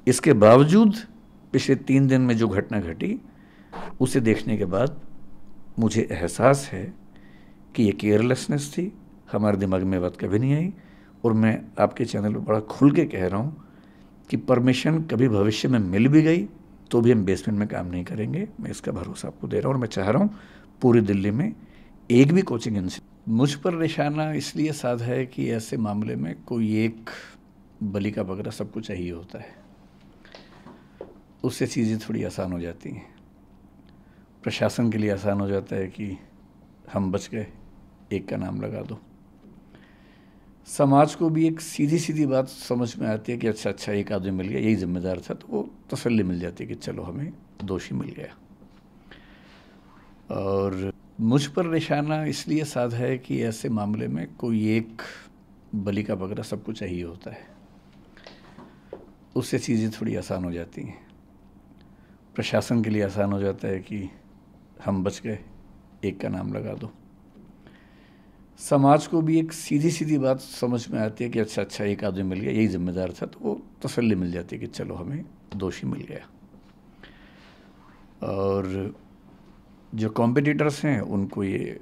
इसके बावजूद पिछले 3 दिन में जो घटना घटी उसे देखने के बाद मुझे एहसास है कि ये केयरलेसनेस थी, हमारे दिमाग में बात कभी नहीं आई। और मैं आपके चैनल पर बड़ा खुल के कह रहा हूँ कि परमिशन कभी भविष्य में मिल भी गई तो भी हम बेसमेंट में काम नहीं करेंगे। मैं इसका भरोसा आपको दे रहा हूँ और मैं चाह रहा हूँ पूरी दिल्ली में एक भी कोचिंग इंस्टीट्यूट मुझ पर निशाना इसलिए साधा है कि ऐसे मामले में कोई एक बलि का बकरा सबको चाहिए होता है, उससे चीज़ें थोड़ी आसान हो जाती हैं। प्रशासन के लिए आसान हो जाता है कि हम बच गए, एक का नाम लगा दो। समाज को भी एक सीधी सीधी बात समझ में आती है कि अच्छा एक आदमी मिल गया, यही जिम्मेदार था, तो वो तसल्ली मिल जाती है कि चलो हमें दोषी मिल गया। और मुझ पर निशाना इसलिए साधा है कि ऐसे मामले में कोई एक बलि का बकरा सबको चाहिए होता है, उससे चीज़ें थोड़ी आसान हो जाती हैं। प्रशासन के लिए आसान हो जाता है कि हम बच गए, एक का नाम लगा दो। समाज को भी एक सीधी सीधी बात समझ में आती है कि अच्छा एक आदमी मिल गया, यही जिम्मेदार था, तो वो तसल्ली मिल जाती है कि चलो हमें दोषी मिल गया। और जो कॉम्पिटिटर्स हैं उनको ये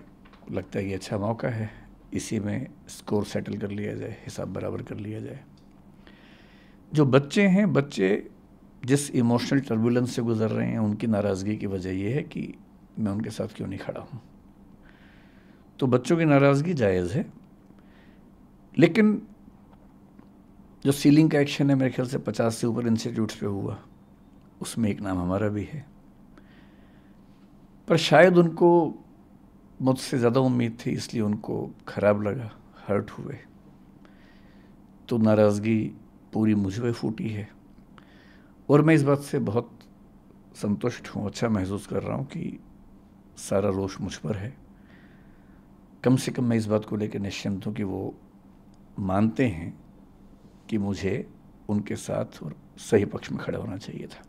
लगता है कि अच्छा मौका है, इसी में स्कोर सेटल कर लिया जाए, हिसाब बराबर कर लिया जाए। जो बच्चे हैं, बच्चे जिस इमोशनल टर्बुलेंस से गुजर रहे हैं, उनकी नाराज़गी की वजह यह है कि मैं उनके साथ क्यों नहीं खड़ा हूँ। तो बच्चों की नाराज़गी जायज़ है, लेकिन जो सीलिंग का एक्शन है मेरे ख्याल से 50 से ऊपर इंस्टीट्यूट्स पे हुआ, उसमें एक नाम हमारा भी है। पर शायद उनको मुझसे ज़्यादा उम्मीद थी, इसलिए उनको ख़राब लगा, हर्ट हुए, तो नाराज़गी पूरी मुझ पे फूटी है। और मैं इस बात से बहुत संतुष्ट हूँ, अच्छा महसूस कर रहा हूँ कि सारा रोष मुझ पर है। कम से कम मैं इस बात को लेकर निश्चिंत हूँ कि वो मानते हैं कि मुझे उनके साथ और सही पक्ष में खड़ा होना चाहिए था।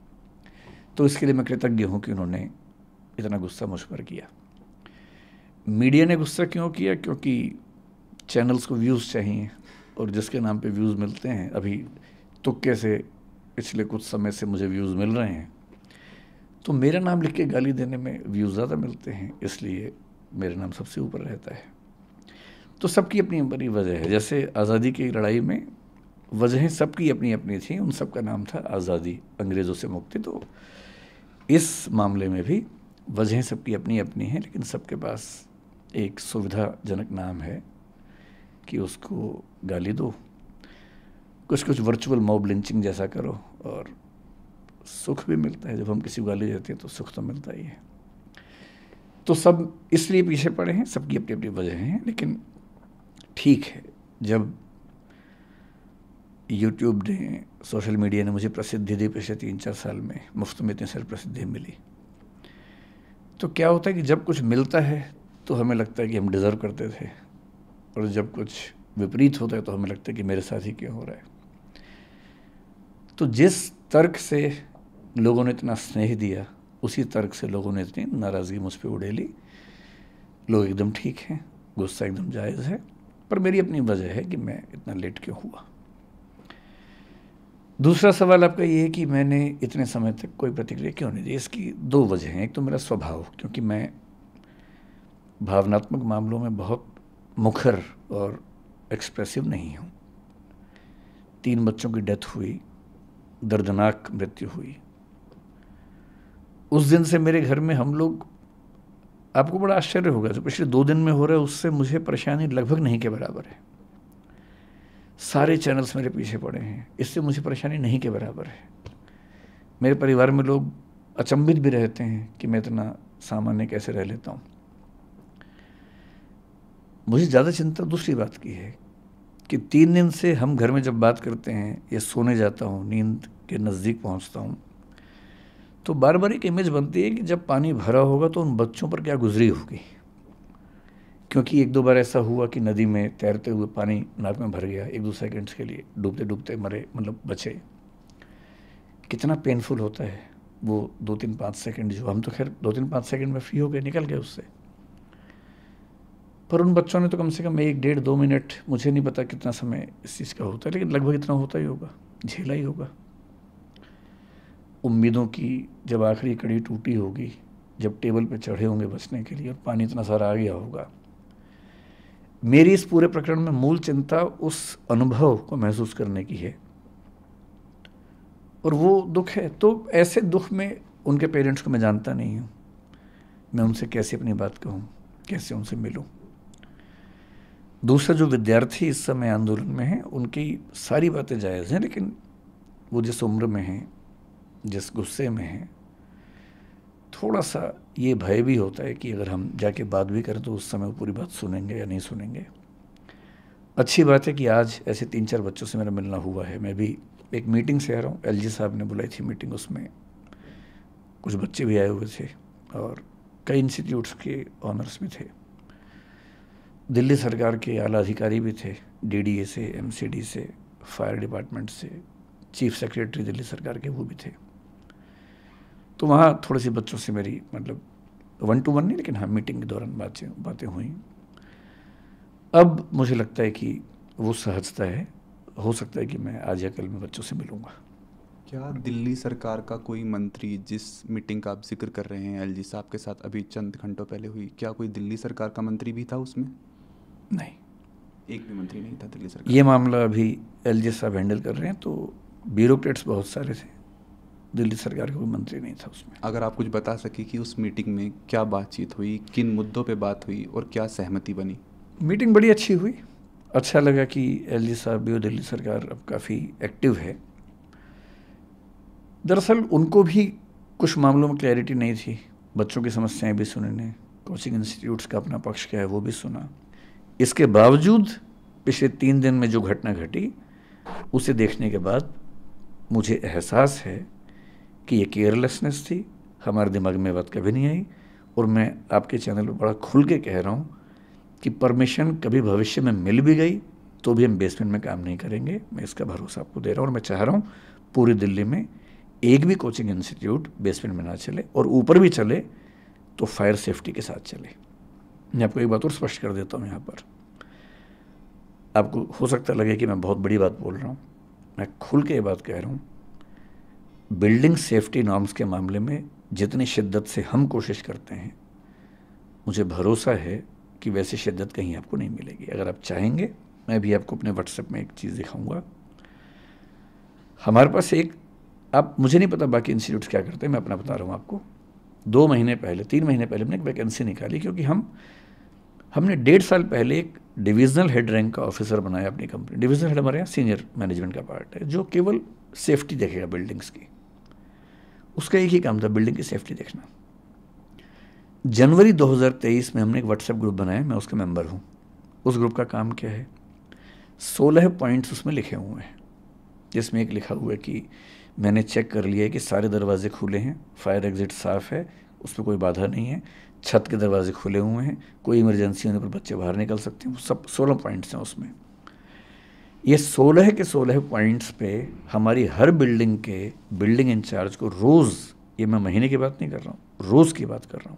तो इसके लिए मैं कृतज्ञ हूँ कि उन्होंने इतना गुस्सा मुझ पर किया। मीडिया ने गुस्सा क्यों किया? क्योंकि चैनल्स को व्यूज़ चाहिए, और जिसके नाम पे व्यूज़ मिलते हैं, अभी तुक्के से पिछले कुछ समय से मुझे व्यूज़ मिल रहे हैं, तो मेरा नाम लिख के गाली देने में व्यूज़ ज़्यादा मिलते हैं, इसलिए मेरा नाम सबसे ऊपर रहता है। तो सबकी अपनी अपनी वजह है। जैसे आज़ादी की लड़ाई में वजहें सबकी अपनी अपनी थी, उन सब का नाम था आज़ादी, अंग्रेज़ों से मुक्ति। तो इस मामले में भी वजहें सबकी अपनी अपनी हैं, लेकिन सबके पास एक सुविधाजनक नाम है कि उसको गाली दो, कुछ वर्चुअल मॉब लिंचिंग जैसा करो, और सुख भी मिलता है। जब हम किसी को गाली देते हैं तो सुख तो मिलता ही है। तो सब इसलिए पीछे पड़े हैं, सबकी अपनी अपनी वजह हैं, लेकिन ठीक है, जब यूट्यूब ने, सोशल मीडिया ने मुझे प्रसिद्धि दी पिछले 3-4 साल में, मुफ्त में इतनी सारी प्रसिद्धि मिली, तो क्या होता है कि जब कुछ मिलता है तो हमें लगता है कि हम डिज़र्व करते थे, और जब कुछ विपरीत होता है तो हमें लगता है कि मेरे साथ ही क्यों हो रहा है। तो जिस तर्क से लोगों ने इतना स्नेह दिया, उसी तर्क से लोगों ने इतनी नाराज़गी मुझ पर उड़ेली। लोग एकदम ठीक हैं, गुस्सा एकदम जायज़ है, पर मेरी अपनी वजह है कि मैं इतना लेट क्यों हुआ। दूसरा सवाल आपका ये है कि मैंने इतने समय तक कोई प्रतिक्रिया क्यों नहीं दी। इसकी 2 वजह हैं। एक तो मेरा स्वभाव, क्योंकि मैं भावनात्मक मामलों में बहुत मुखर और एक्सप्रेसिव नहीं हूँ। 3 बच्चों की डेथ हुई, दर्दनाक मृत्यु हुई, उस दिन से मेरे घर में हम लोग, आपको बड़ा आश्चर्य होगा, जो पिछले 2 दिन में हो रहा है उससे मुझे परेशानी लगभग नहीं के बराबर है। सारे चैनल्स मेरे पीछे पड़े हैं, इससे मुझे परेशानी नहीं के बराबर है। मेरे परिवार में लोग अचंभित भी रहते हैं कि मैं इतना सामान्य कैसे रह लेता हूँ। मुझे ज़्यादा चिंता दूसरी बात की है कि 3 दिन से हम घर में जब बात करते हैं या सोने जाता हूँ, नींद के नज़दीक पहुँचता हूँ, तो बार बार एक इमेज बनती है कि जब पानी भरा होगा तो उन बच्चों पर क्या गुजरी होगी। क्योंकि 1-2 बार ऐसा हुआ कि नदी में तैरते हुए पानी नाक में भर गया, 1-2 सेकंड्स के लिए डूबते डूबते मरे, मतलब बचे। कितना पेनफुल होता है वो 2-3-5 सेकंड, जो हम तो खैर 2-3-5 सेकंड में फ्री हो गए, निकल गए उससे, पर उन बच्चों ने तो कम से कम 1-1.5-2 मिनट, मुझे नहीं पता कितना समय इस चीज़ का होता है, लेकिन लगभग इतना होता ही होगा, झेला ही होगा। उम्मीदों की जब आखिरी कड़ी टूटी होगी, जब टेबल पे चढ़े होंगे बचने के लिए और पानी इतना सारा आ गया होगा। मेरी इस पूरे प्रकरण में मूल चिंता उस अनुभव को महसूस करने की है, और वो दुख है। तो ऐसे दुख में उनके पेरेंट्स को मैं जानता नहीं हूँ, मैं उनसे कैसे अपनी बात कहूँ, कैसे उनसे मिलूँ। दूसरा, जो विद्यार्थी इस समय आंदोलन में हैं, उनकी सारी बातें जायज़ हैं, लेकिन वो जिस उम्र में हैं, जिस गुस्से में हैं, थोड़ा सा ये भय भी होता है कि अगर हम जाके बात भी करें तो उस समय वो पूरी बात सुनेंगे या नहीं सुनेंगे। अच्छी बात है कि आज ऐसे 3-4 बच्चों से मेरा मिलना हुआ है। मैं भी एक मीटिंग से आ रहा हूँ, एलजी साहब ने बुलाई थी मीटिंग, उसमें कुछ बच्चे भी आए हुए थे और कई इंस्टीट्यूट्स के ऑनर्स भी थे, दिल्ली सरकार के आला अधिकारी भी थे, डीडीए से, एमसीडी से, फायर डिपार्टमेंट से, चीफ सेक्रेटरी दिल्ली सरकार के वो भी थे। तो वहाँ थोड़ी सी बच्चों से मेरी मतलब 1-to-1 नहीं, लेकिन हाँ मीटिंग के दौरान बातें हुई। अब मुझे लगता है कि वो सहजता है, हो सकता है कि मैं आज या कल में बच्चों से मिलूँगा। क्या दिल्ली सरकार का कोई मंत्री, जिस मीटिंग का आप जिक्र कर रहे हैं एलजी साहब के साथ अभी चंद घंटों पहले हुई, क्या कोई दिल्ली सरकार का मंत्री भी था उसमें? नहीं, एक भी मंत्री नहीं था दिल्ली सरकार। ये मामला अभी एलजी साहब हैंडल कर रहे हैं, तो ब्यूरोक्रेट्स बहुत सारे थे, दिल्ली सरकार का कोई मंत्री नहीं था उसमें। अगर आप कुछ बता सके कि उस मीटिंग में क्या बातचीत हुई, किन मुद्दों पे बात हुई और क्या सहमति बनी? मीटिंग बड़ी अच्छी हुई, अच्छा लगा कि एलजी साहब भी और दिल्ली सरकार अब काफ़ी एक्टिव है। दरअसल उनको भी कुछ मामलों में क्लैरिटी नहीं थी, बच्चों की समस्याएं भी सुनी ने, कोचिंग इंस्टीट्यूट्स का अपना पक्ष क्या है वो भी सुना। इसके बावजूद पिछले 3 दिन में जो घटना घटी, उसे देखने के बाद मुझे एहसास है कि ये केयरलेसनेस थी, हमारे दिमाग में बात कभी नहीं आई। और मैं आपके चैनल पर बड़ा खुल के कह रहा हूँ कि परमिशन कभी भविष्य में मिल भी गई तो भी हम बेसमेंट में काम नहीं करेंगे, मैं इसका भरोसा आपको दे रहा हूँ। और मैं चाह रहा हूँ पूरी दिल्ली में एक भी कोचिंग इंस्टीट्यूट बेसमेंट में ना चले, और ऊपर भी चले तो फायर सेफ्टी के साथ चले। मैं आपको एक बात और स्पष्ट कर देता हूँ यहाँ पर, आपको हो सकता लगे कि मैं बहुत बड़ी बात बोल रहा हूँ, मैं खुल के ये बात कह रहा हूँ, बिल्डिंग सेफ्टी नॉर्म्स के मामले में जितनी शिद्दत से हम कोशिश करते हैं, मुझे भरोसा है कि वैसी शिद्दत कहीं आपको नहीं मिलेगी। अगर आप चाहेंगे मैं भी आपको अपने व्हाट्सएप में एक चीज़ दिखाऊंगा। हमारे पास एक, आप, मुझे नहीं पता बाकी इंस्टीट्यूट्स क्या करते हैं, मैं अपना बता रहा हूँ आपको। 2 महीने पहले, 3 महीने पहले हमने एक वैकेंसी निकाली, क्योंकि हमने 1.5 साल पहले एक डिविजनल हेड रैंक का ऑफिसर बनाया अपनी कंपनी। डिविजनल हेड हमारे यहाँ सीनियर मैनेजमेंट का पार्ट है, जो केवल सेफ्टी देखेगा बिल्डिंग्स की। उसका एक ही काम था, बिल्डिंग की सेफ्टी देखना। जनवरी 2023 में हमने एक व्हाट्सएप ग्रुप बनाया, मैं उसका मेंबर हूँ। उस ग्रुप का काम क्या है, 16 पॉइंट्स उसमें लिखे हुए हैं, जिसमें एक लिखा हुआ है कि मैंने चेक कर लिया है कि सारे दरवाजे खुले हैं, फायर एग्जिट साफ़ है, उस पर कोई बाधा नहीं है, छत के दरवाजे खुले हुए हैं, कोई इमरजेंसी होने पर बच्चे बाहर निकल सकते हैं। सब 16 पॉइंट्स हैं उसमें। ये 16 के 16 पॉइंट्स पे हमारी हर बिल्डिंग के बिल्डिंग इंचार्ज को रोज़, ये मैं महीने की बात नहीं कर रहा हूँ, रोज़ की बात कर रहा हूँ,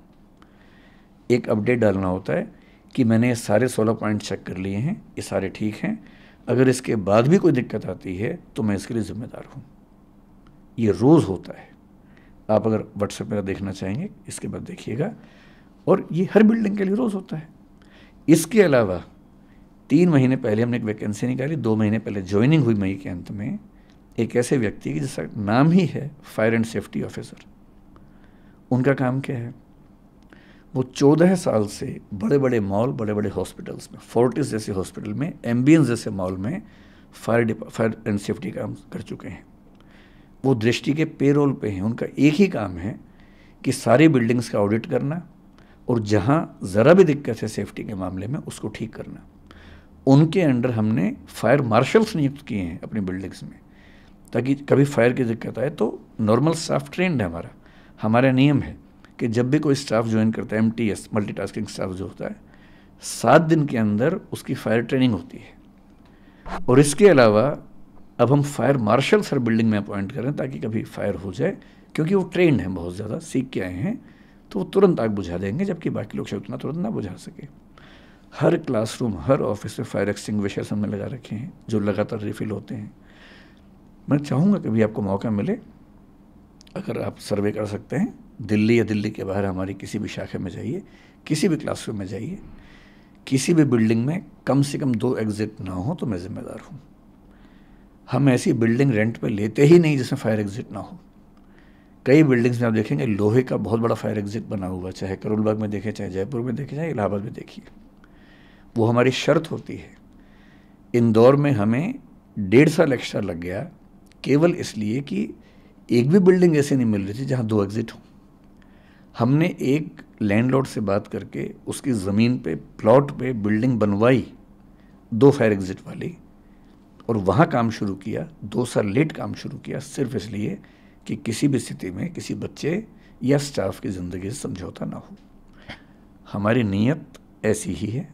एक अपडेट डालना होता है कि मैंने ये सारे 16 पॉइंट चेक कर लिए हैं, ये सारे ठीक हैं, अगर इसके बाद भी कोई दिक्कत आती है तो मैं इसके लिए ज़िम्मेदार हूँ। ये रोज़ होता है, आप अगर व्हाट्सएप मेरा देखना चाहेंगे इसके बाद देखिएगा, और ये हर बिल्डिंग के लिए रोज़ होता है। इसके अलावा 3 महीने पहले हमने एक वैकेंसी निकाली, 2 महीने पहले ज्वाइनिंग हुई मई के अंत में, एक ऐसे व्यक्ति की जिसका नाम ही है फायर एंड सेफ्टी ऑफिसर। उनका काम क्या है, वो 14 साल से बड़े बड़े मॉल, बड़े बड़े हॉस्पिटल्स में, फोर्टिस जैसे हॉस्पिटल में, एम्बियंस जैसे मॉल में फायर एंड सेफ्टी काम कर चुके हैं। वो दृष्टि के पेरोल पे हैं। उनका एक ही काम है कि सारी बिल्डिंग्स का ऑडिट करना, और जहाँ ज़रा भी दिक्कत है सेफ्टी के मामले में उसको ठीक करना। उनके अंडर हमने फायर मार्शल्स नियुक्त किए हैं अपनी बिल्डिंग्स में, ताकि कभी फायर की दिक्कत आए तो नॉर्मल स्टाफ ट्रेंड है हमारा नियम है कि जब भी कोई स्टाफ ज्वाइन करता है, MTS मल्टीटास्किंग स्टाफ जो होता है, 7 दिन के अंदर उसकी फायर ट्रेनिंग होती है। और इसके अलावा अब हम फायर मार्शल हर बिल्डिंग में अपॉइंट करें, ताकि कभी फायर हो जाए, क्योंकि वो ट्रेंड हैं, बहुत ज़्यादा सीख के आए हैं, तो वो तुरंत आग बुझा देंगे, जबकि बाकी लोग शायद उतना तुरंत ना बुझा सके। हर क्लासरूम, हर ऑफिस में फायर एक्सटिंग्विशर्स हमने लगा रखे हैं, जो लगातार रिफिल होते हैं। मैं चाहूँगा कभी आपको मौका मिले, अगर आप सर्वे कर सकते हैं, दिल्ली या दिल्ली के बाहर हमारी किसी भी शाखा में जाइए, किसी भी क्लासरूम में जाइए, किसी भी बिल्डिंग में कम से कम 2 एग्जिट ना हो तो मैं जिम्मेदार हूँ। हम ऐसी बिल्डिंग रेंट पे लेते ही नहीं जिसमें फायर एग्जिट ना हो। कई बिल्डिंग्स में आप देखेंगे लोहे का बहुत बड़ा फायर एग्जिट बना हुआ, चाहे करोल बाग में देखें, चाहे जयपुर में देखें, चाहे इलाहाबाद में देखिए। वो हमारी शर्त होती है। इंदौर में हमें 1.5 साल एक्स्ट्रा लग गया केवल इसलिए कि एक भी बिल्डिंग ऐसे नहीं मिल रही थी जहाँ 2 एग्जिट हों। हमने एक लैंडलॉर्ड से बात करके उसकी ज़मीन पे, प्लॉट पे बिल्डिंग बनवाई 2 फायर एग्जिट वाली, और वहाँ काम शुरू किया। 2 साल लेट काम शुरू किया, सिर्फ इसलिए कि किसी भी स्थिति में किसी बच्चे या स्टाफ की ज़िंदगी से समझौता ना हो। हमारी नीयत ऐसी ही है।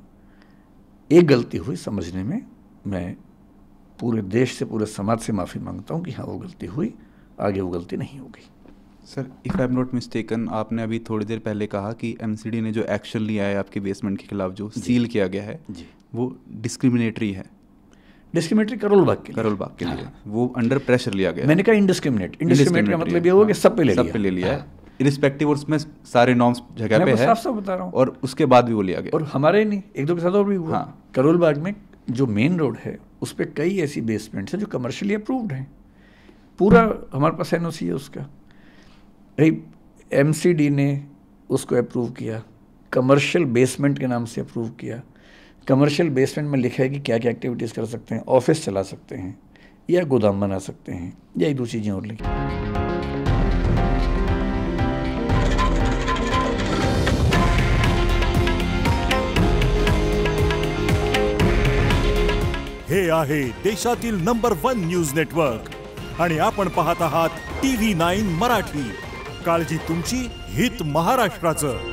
एक गलती हुई समझने में, मैं पूरे देश से, पूरे समाज से माफ़ी मांगता हूँ कि हाँ वो गलती हुई, आगे वो गलती नहीं होगी। Sir, if I am not mistaken, आपने अभी थोड़ी देर पहले कहा कि एमसीडी ने जो एक्शन लिया है आपके बेसमेंट के खिलाफ, जो सील किया गया है जी, वो डिस्क्रिमिनेटरी है। डिस्क्रिमिनेटरी करोल बाग के लिए, करोल बाग के लिए वो अंडर प्रेशर लिया गया। मैंने कहा इनडिस्क्रिमिनेट का मतलब ये हुआ कि सब पे ले लिया है, इरिस्पेक्टिव, और उसमें सारे नॉर्म्स जगह पे है, साफ साफ बता रहा हूँ, और उसके बाद भी वो लिया गया। और हमारे ही नहीं, 1-2 के साथ और भी हुआ। हाँ, करोल बाग में जो मेन रोड है उस पर कई ऐसी बेसमेंट्स हैं जो कमर्शियली अप्रूव्ड हैं, पूरा हमारे पास एनओसी है उसका। एमसीडी ने उसको अप्रूव किया, कमर्शियल बेसमेंट के नाम से अप्रूव किया। कमर्शियल बेसमेंट में लिखा है कि क्या क्या एक्टिविटीज़ कर सकते हैं, ऑफिस चला सकते हैं या गोदाम बना सकते हैं, या 1-2 चीज़ें और लिखी। हे आहे देशातील नंबर 1 न्यूज नेटवर्क आणि आपण पाहत आहात TV9 मराठी। काळजी तुमची, हित महाराष्ट्राचं।